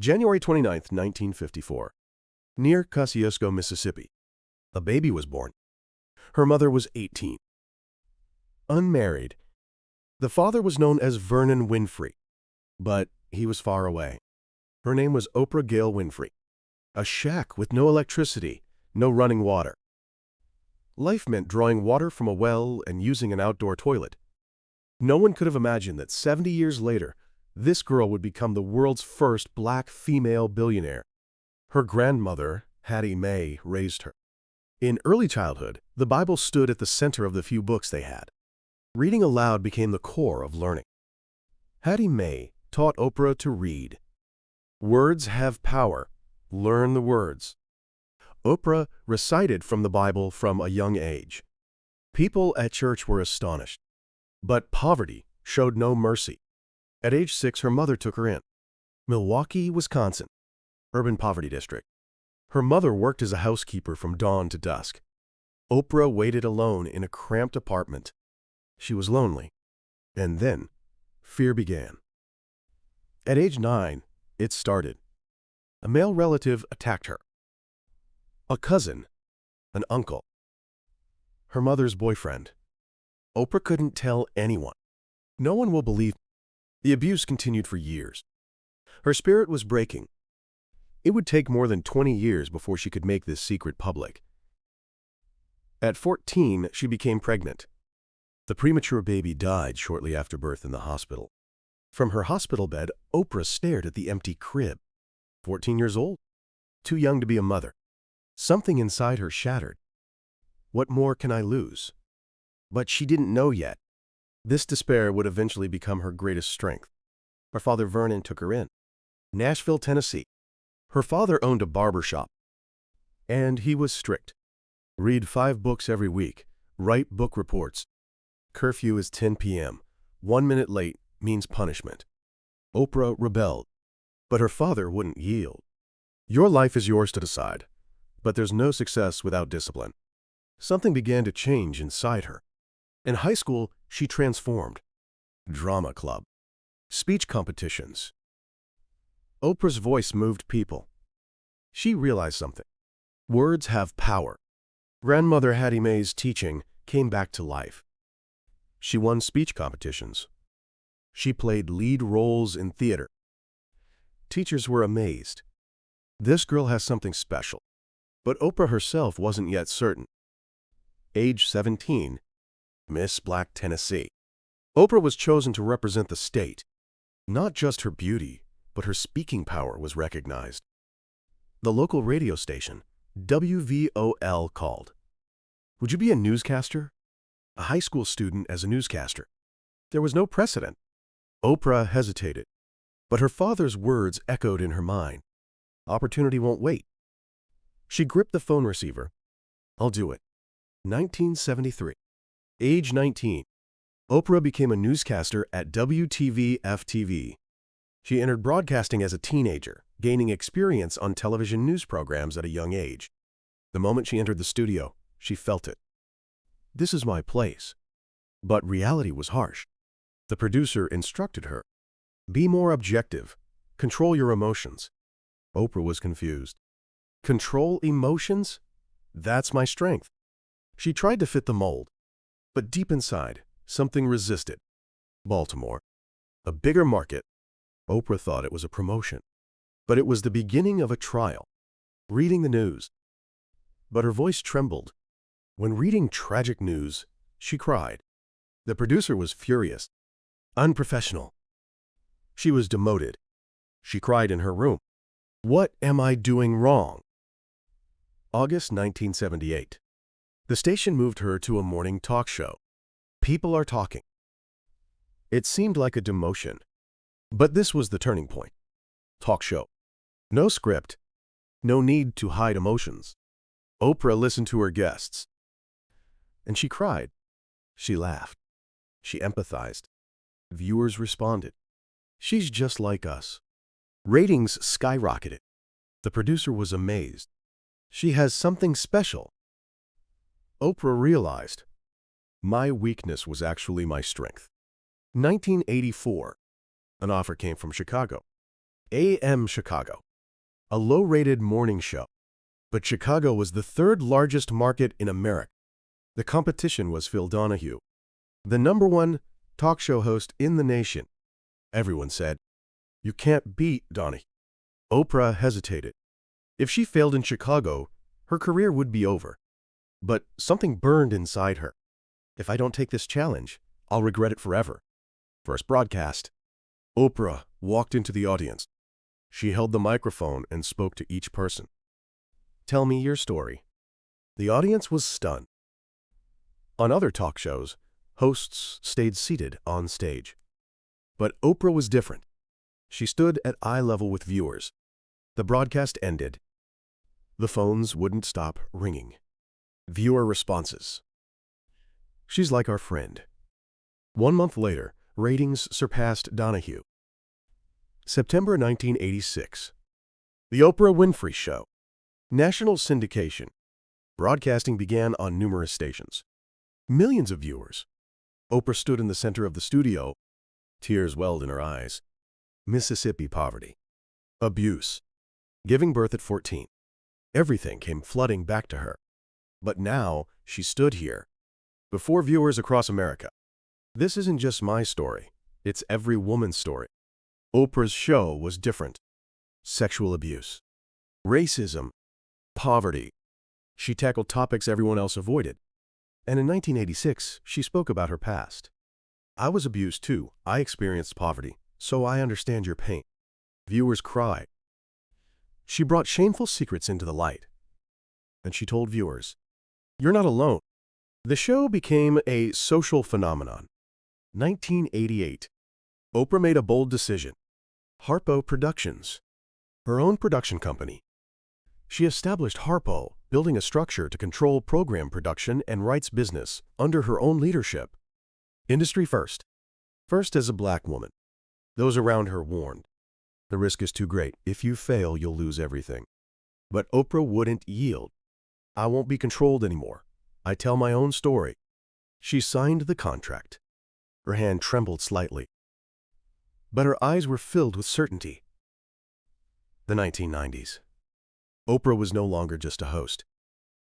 January 29th, 1954. Near Kosciuszko, Mississippi. A baby was born. Her mother was 18. Unmarried. The father was known as Vernon Winfrey, but he was far away. Her name was Oprah Gail Winfrey. A shack with no electricity, no running water. Life meant drawing water from a well and using an outdoor toilet. No one could have imagined that 70 years later, this girl would become the world's first black female billionaire. Her grandmother, Hattie Mae, raised her. In early childhood, the Bible stood at the center of the few books they had. Reading aloud became the core of learning. Hattie Mae taught Oprah to read. Words have power. Learn the words. Oprah recited from the Bible from a young age. People at church were astonished. But poverty showed no mercy. At age 6, her mother took her in. Milwaukee, Wisconsin, urban poverty district. Her mother worked as a housekeeper from dawn to dusk. Oprah waited alone in a cramped apartment. She was lonely. And then, fear began. At age 9, it started. A male relative attacked her. A cousin, an uncle, her mother's boyfriend. Oprah couldn't tell anyone. No one will believe me. The abuse continued for years. Her spirit was breaking. It would take more than 20 years before she could make this secret public. At 14, she became pregnant. The premature baby died shortly after birth in the hospital. From her hospital bed, Oprah stared at the empty crib. 14 years old, too young to be a mother. Something inside her shattered. What more can I lose? But she didn't know yet. This despair would eventually become her greatest strength. Her father Vernon took her in. Nashville, Tennessee. Her father owned a barber shop. And he was strict. Read 5 books every week. Write book reports. Curfew is 10 p.m. 1 minute late means punishment. Oprah rebelled. But her father wouldn't yield. Your life is yours to decide. But there's no success without discipline. Something began to change inside her. In high school, she transformed. Drama club. Speech competitions. Oprah's voice moved people. She realized something. Words have power. Grandmother Hattie Mae's teaching came back to life. She won speech competitions. She played lead roles in theater. Teachers were amazed. This girl has something special. But Oprah herself wasn't yet certain. Age 17, Miss Black Tennessee. Oprah was chosen to represent the state. Not just her beauty, but her speaking power was recognized. The local radio station, WVOL, called. Would you be a newscaster? A high school student as a newscaster. There was no precedent. Oprah hesitated. But her father's words echoed in her mind. Opportunity won't wait. She gripped the phone receiver. I'll do it. 1973. Age 19. Oprah became a newscaster at WTV-FTV. She entered broadcasting as a teenager, gaining experience on television news programs at a young age. The moment she entered the studio, she felt it. This is my place. But reality was harsh. The producer instructed her. Be more objective. Control your emotions. Oprah was confused. Control emotions? That's my strength. She tried to fit the mold. But deep inside, something resisted. Baltimore. A bigger market. Oprah thought it was a promotion. But it was the beginning of a trial. Reading the news. But her voice trembled. When reading tragic news, she cried. The producer was furious. Unprofessional. She was demoted. She cried in her room. What am I doing wrong? August 1978. The station moved her to a morning talk show. People are talking. It seemed like a demotion. But this was the turning point. Talk show. No script. No need to hide emotions. Oprah listened to her guests. And she cried. She laughed. She empathized. Viewers responded. She's just like us. Ratings skyrocketed. The producer was amazed. She has something special. Oprah realized, my weakness was actually my strength. 1984. An offer came from Chicago. AM Chicago, a low-rated morning show. But Chicago was the third largest market in America. The competition was Phil Donahue, the #1 talk show host in the nation. Everyone said, "You can't beat Donahue." Oprah hesitated. If she failed in Chicago, her career would be over. But something burned inside her. "If I don't take this challenge, I'll regret it forever." First broadcast. Oprah walked into the audience. She held the microphone and spoke to each person. "Tell me your story." The audience was stunned. On other talk shows, hosts stayed seated on stage. But Oprah was different. She stood at eye level with viewers. The broadcast ended. The phones wouldn't stop ringing. Viewer responses. "She's like our friend." 1 month later, ratings surpassed Donahue. September 1986. The Oprah Winfrey Show. National syndication. Broadcasting began on numerous stations. Millions of viewers. Oprah stood in the center of the studio. Tears welled in her eyes. Mississippi poverty. Abuse. Giving birth at 14. Everything came flooding back to her. But now she stood here, before viewers across America. This isn't just my story. It's every woman's story. Oprah's show was different. Sexual abuse. Racism. Poverty. She tackled topics everyone else avoided. And in 1986, she spoke about her past. "I was abused too. I experienced poverty, so I understand your pain." Viewers cried. She brought shameful secrets into the light. And she told viewers, "You're not alone." The show became a social phenomenon. 1988. Oprah made a bold decision. Harpo Productions. Her own production company. She established Harpo, building a structure to control program production and rights business under her own leadership. Industry first. First as a black woman. Those around her warned. The risk is too great. If you fail, you'll lose everything. But Oprah wouldn't yield. "I won't be controlled anymore. I tell my own story." She signed the contract. Her hand trembled slightly. But her eyes were filled with certainty. The 1990s. Oprah was no longer just a host.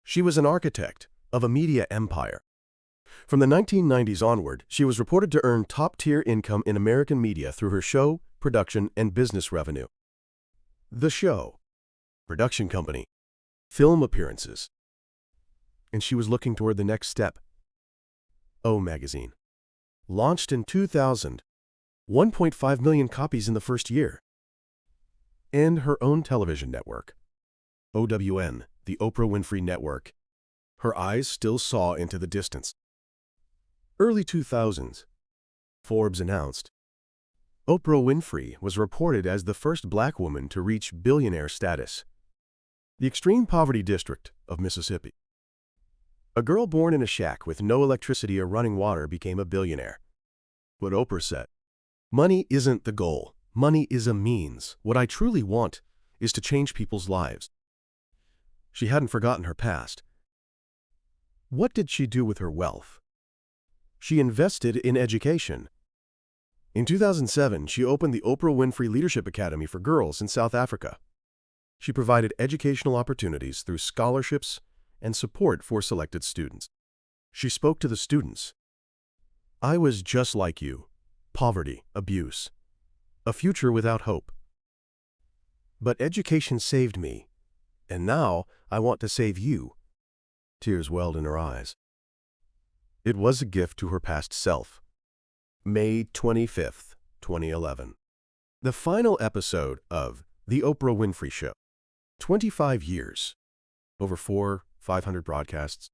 She was an architect of a media empire. From the 1990s onward, she was reported to earn top-tier income in American media through her show, production, and business revenue. The show, production company, film appearances. And she was looking toward the next step. O magazine. Launched in 2000, 1.5 million copies in the first year. And her own television network. OWN, the Oprah Winfrey Network. Her eyes still saw into the distance. Early 2000s. Forbes announced. Oprah Winfrey was reported as the first black woman to reach billionaire status. The extreme poverty district of Mississippi. A girl born in a shack with no electricity or running water became a billionaire. What Oprah said, "Money isn't the goal. Money is a means. What I truly want is to change people's lives." She hadn't forgotten her past. What did she do with her wealth? She invested in education. In 2007, she opened the Oprah Winfrey Leadership Academy for girls in South Africa. She provided educational opportunities through scholarships and support for selected students. She spoke to the students. "I was just like you. Poverty, abuse, a future without hope. But education saved me, and now I want to save you." Tears welled in her eyes. It was a gift to her past self. May 25th, 2011. The final episode of The Oprah Winfrey Show. 25 years. Over 500 broadcasts.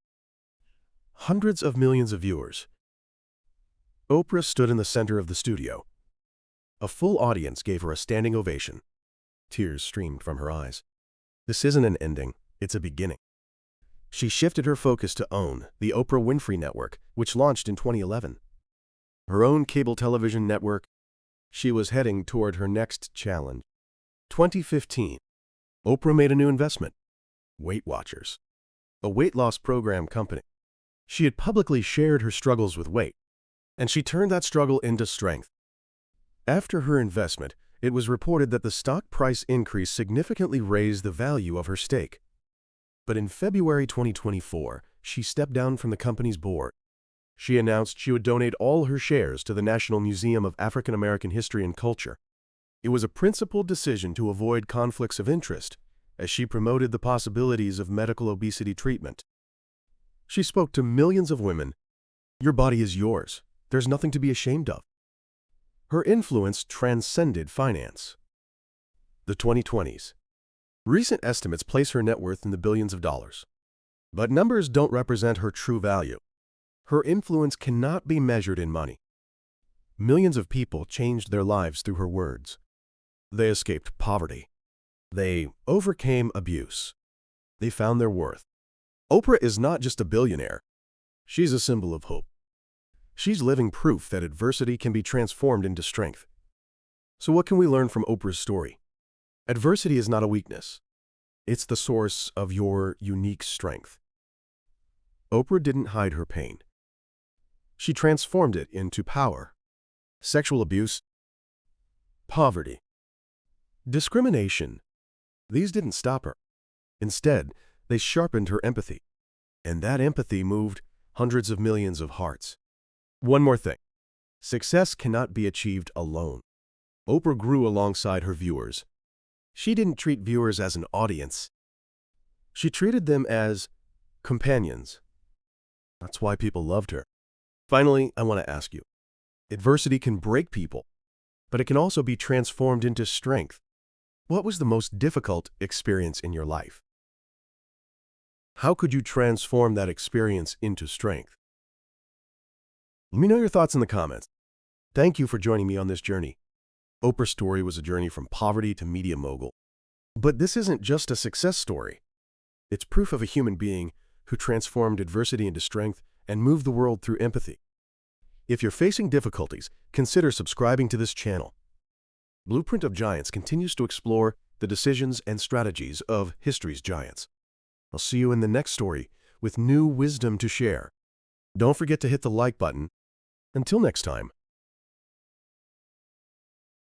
Hundreds of millions of viewers. Oprah stood in the center of the studio. A full audience gave her a standing ovation. Tears streamed from her eyes. This isn't an ending, it's a beginning. She shifted her focus to OWN, the Oprah Winfrey Network, which launched in 2011. Her own cable television network, she was heading toward her next challenge. 2015. Oprah made a new investment. Weight Watchers, a weight loss program company. She had publicly shared her struggles with weight, and she turned that struggle into strength. After her investment, it was reported that the stock price increase significantly raised the value of her stake. But in February 2024, she stepped down from the company's board. She announced she would donate all her shares to the National Museum of African American History and Culture. It was a principled decision to avoid conflicts of interest, as she promoted the possibilities of medical obesity treatment. She spoke to millions of women. Your body is yours. There's nothing to be ashamed of. Her influence transcended finance. The 2020s. Recent estimates place her net worth in the billions of dollars. But numbers don't represent her true value. Her influence cannot be measured in money. Millions of people changed their lives through her words. They escaped poverty. They overcame abuse. They found their worth. Oprah is not just a billionaire. She's a symbol of hope. She's living proof that adversity can be transformed into strength. So what can we learn from Oprah's story? Adversity is not a weakness. It's the source of your unique strength. Oprah didn't hide her pain. She transformed it into power. Sexual abuse, poverty, discrimination. These didn't stop her. Instead, they sharpened her empathy. And that empathy moved hundreds of millions of hearts. One more thing. Success cannot be achieved alone. Oprah grew alongside her viewers. She didn't treat viewers as an audience. She treated them as companions. That's why people loved her. Finally, I want to ask you, adversity can break people, but it can also be transformed into strength. What was the most difficult experience in your life? How could you transform that experience into strength? Let me know your thoughts in the comments. Thank you for joining me on this journey. Oprah's story was a journey from poverty to media mogul. But this isn't just a success story. It's proof of a human being who transformed adversity into strength and moved the world through empathy. If you're facing difficulties, consider subscribing to this channel. Blueprint of Giants continues to explore the decisions and strategies of history's giants. I'll see you in the next story with new wisdom to share. Don't forget to hit the like button. Until next time.